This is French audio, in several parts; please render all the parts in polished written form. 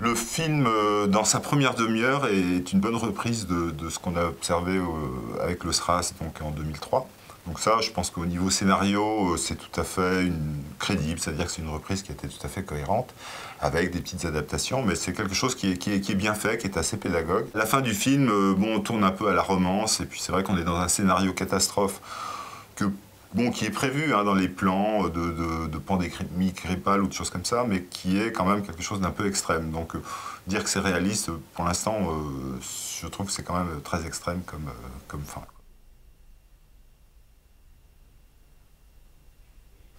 Le film, dans sa première demi-heure, est une bonne reprise de ce qu'on a observé avec le SRAS donc en 2003. Donc ça, je pense qu'au niveau scénario, c'est tout à fait crédible, c'est-à-dire que c'est une reprise qui a été tout à fait cohérente, avec des petites adaptations, mais c'est quelque chose qui est bien fait, qui est assez pédagogue. La fin du film, bon, on tourne un peu à la romance, et puis c'est vrai qu'on est dans un scénario catastrophe qui est prévu dans les plans de pandémie grippale ou de choses comme ça, mais qui est quand même quelque chose d'un peu extrême. Donc dire que c'est réaliste, pour l'instant, je trouve que c'est quand même très extrême comme fin.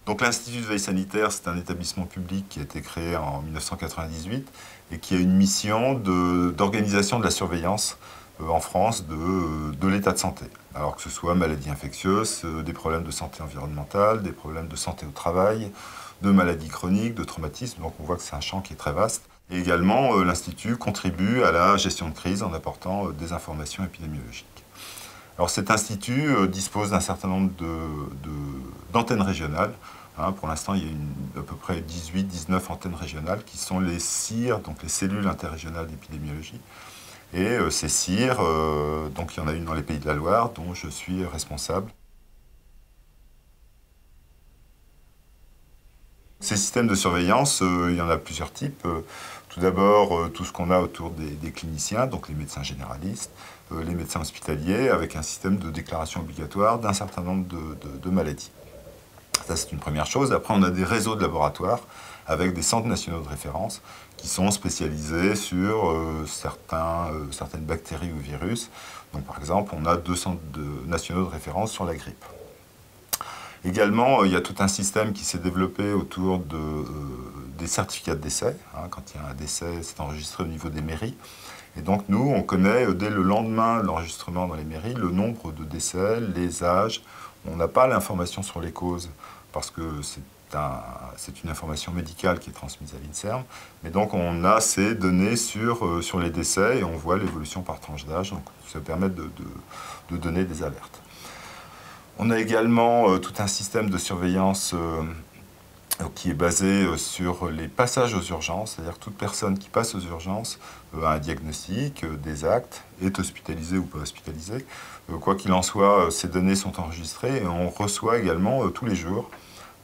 Donc l'Institut de veille sanitaire, c'est un établissement public qui a été créé en 1998 et qui a une mission d'organisation de la surveillance en France de l'état de santé. Alors que ce soit maladies infectieuses, des problèmes de santé environnementale, des problèmes de santé au travail, de maladies chroniques, de traumatismes. Donc on voit que c'est un champ qui est très vaste. Et également, l'Institut contribue à la gestion de crise en apportant des informations épidémiologiques. Alors cet institut dispose d'un certain nombre d'antennes régionales. Pour l'instant, il y a à peu près 18-19 antennes régionales qui sont les CIR, donc les cellules interrégionales d'épidémiologie. Et ces CIR, donc il y en a une dans les Pays de la Loire, dont je suis responsable. Ces systèmes de surveillance, il y en a plusieurs types. Tout d'abord, tout ce qu'on a autour des cliniciens, donc les médecins généralistes, les médecins hospitaliers, avec un système de déclaration obligatoire d'un certain nombre de maladies. Ça, c'est une première chose. Après, on a des réseaux de laboratoires avec des centres nationaux de référence qui sont spécialisés sur certaines bactéries ou virus. Donc, par exemple, on a 2 centres nationaux de référence sur la grippe. Également, il y a tout un système qui s'est développé autour des certificats de décès. Quand il y a un décès, c'est enregistré au niveau des mairies. Et donc nous, on connaît dès le lendemain de l'enregistrement dans les mairies le nombre de décès, les âges. On n'a pas l'information sur les causes parce que c'est une information médicale qui est transmise à l'INSERM. Mais donc on a ces données sur les décès et on voit l'évolution par tranche d'âge. Donc ça permet de donner des alertes. On a également tout un système de surveillance qui est basé sur les passages aux urgences, c'est-à-dire que toute personne qui passe aux urgences a un diagnostic, des actes, est hospitalisée ou pas hospitalisée. Quoi qu'il en soit, ces données sont enregistrées et on reçoit également tous les jours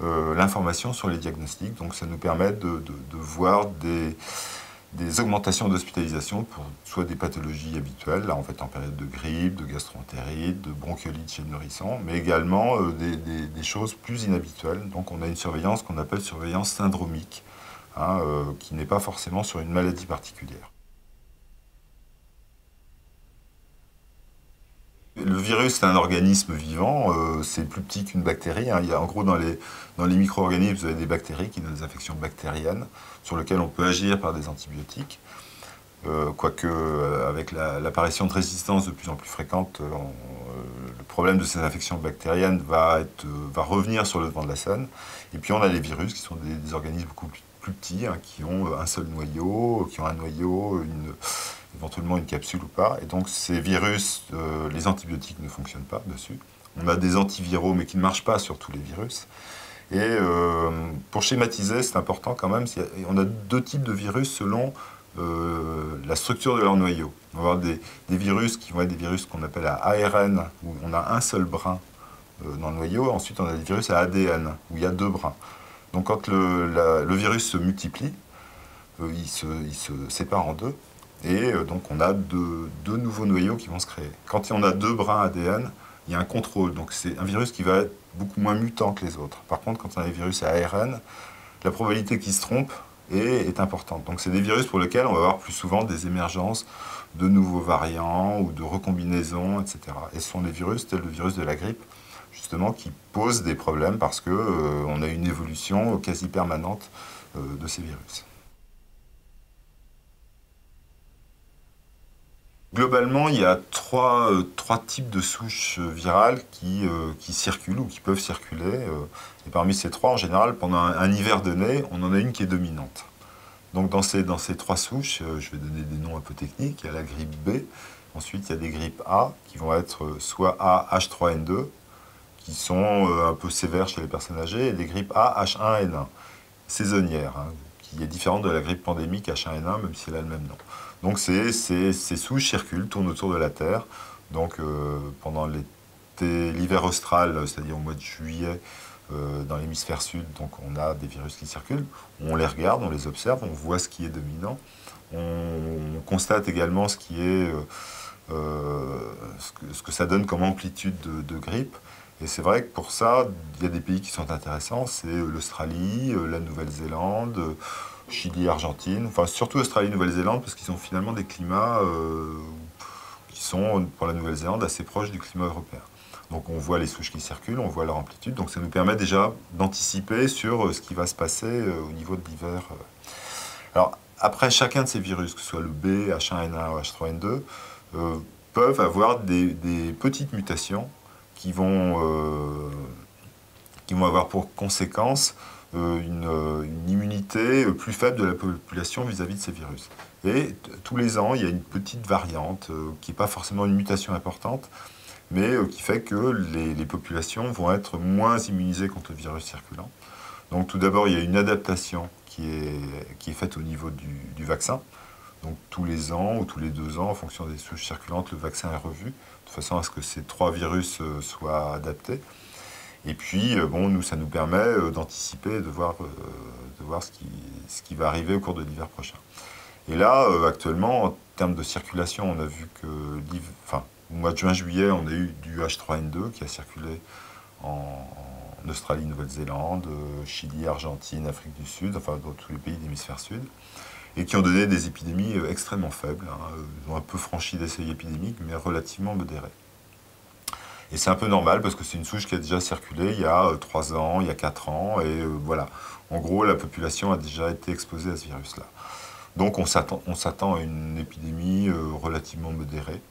l'information sur les diagnostics. Donc ça nous permet de voir des augmentations d'hospitalisation pour soit des pathologies habituelles, là en fait en période de grippe, de gastroentérite, de bronchiolite chez le nourrisson, mais également des choses plus inhabituelles. Donc on a une surveillance qu'on appelle surveillance syndromique, qui n'est pas forcément sur une maladie particulière. Le virus, c'est un organisme vivant, c'est plus petit qu'une bactérie. Il y a, en gros, dans les micro-organismes, vous avez des bactéries qui donnent des infections bactériennes, sur lesquelles on peut agir par des antibiotiques. Quoique, avec l'apparition de résistances de plus en plus fréquentes, le problème de ces infections bactériennes va revenir sur le devant de la scène. Et puis on a les virus, qui sont des organismes beaucoup plus petits, qui ont un seul noyau, qui ont un noyau, éventuellement une capsule ou pas. Et donc ces virus, les antibiotiques ne fonctionnent pas dessus. On a des antiviraux, mais qui ne marchent pas sur tous les virus. Et pour schématiser, c'est important quand même, on a 2 types de virus selon la structure de leur noyau. On va avoir des virus qui vont être des virus qu'on appelle à ARN, où on a un seul brin dans le noyau. Ensuite, on a des virus à ADN, où il y a 2 brins. Donc quand le virus se multiplie, il se sépare en 2. Et donc on a deux nouveaux noyaux qui vont se créer. Quand on a 2 brins ADN, il y a un contrôle. Donc c'est un virus qui va être beaucoup moins mutant que les autres. Par contre, quand on a des virus à ARN, la probabilité qu'ils se trompent est importante. Donc c'est des virus pour lesquels on va avoir plus souvent des émergences de nouveaux variants ou de recombinaisons, etc. Et ce sont des virus tels le virus de la grippe, justement, qui posent des problèmes parce qu'on a une évolution quasi permanente de ces virus. Globalement, il y a trois types de souches virales qui circulent ou qui peuvent circuler. Et parmi ces 3, en général, pendant un hiver donné, on en a une qui est dominante. Donc dans ces 3 souches, je vais donner des noms un peu techniques. Il y a la grippe B, ensuite il y a des grippes A, qui vont être soit A, H3N2, qui sont un peu sévères chez les personnes âgées, et des grippes A, H1N1, saisonnières, qui est différente de la grippe pandémique H1N1, même si elle a le même nom. Donc ces souches circulent, tournent autour de la Terre. Donc pendant l'hiver austral, c'est-à-dire au mois de juillet, dans l'hémisphère sud, donc on a des virus qui circulent. On les regarde, on les observe, on voit ce qui est dominant. On constate également ce qui est ce que ça donne comme amplitude de grippe. Et c'est vrai que pour ça, il y a des pays qui sont intéressants, c'est l'Australie, la Nouvelle-Zélande, Chili, Argentine, enfin surtout Australie, Nouvelle-Zélande, parce qu'ils ont finalement des climats qui sont, pour la Nouvelle-Zélande, assez proches du climat européen. Donc on voit les souches qui circulent, on voit leur amplitude, donc ça nous permet déjà d'anticiper sur ce qui va se passer au niveau de l'hiver. Alors après, chacun de ces virus, que ce soit le B, H1N1 ou H3N2, peuvent avoir des petites mutations qui vont avoir pour conséquence une immunité plus faible de la population vis-à-vis de ces virus. Et tous les ans, il y a une petite variante qui n'est pas forcément une mutation importante, mais qui fait que les populations vont être moins immunisées contre le virus circulant. Donc tout d'abord, il y a une adaptation qui est faite au niveau du vaccin. Donc tous les ans ou tous les 2 ans, en fonction des souches circulantes, le vaccin est revu, de façon à ce que ces 3 virus soient adaptés. Et puis, bon, nous, ça nous permet d'anticiper, de voir ce qui va arriver au cours de l'hiver prochain. Et là, actuellement, en termes de circulation, on a vu que, au mois de juin-juillet, on a eu du H3N2 qui a circulé en Australie, Nouvelle-Zélande, Chili, Argentine, Afrique du Sud, enfin dans tous les pays de l'hémisphère sud, et qui ont donné des épidémies extrêmement faibles. Ils ont un peu franchi des seuils épidémiques, mais relativement modérés. Et c'est un peu normal parce que c'est une souche qui a déjà circulé il y a 3 ans, il y a 4 ans, et voilà. En gros, la population a déjà été exposée à ce virus-là. Donc on s'attend à une épidémie relativement modérée.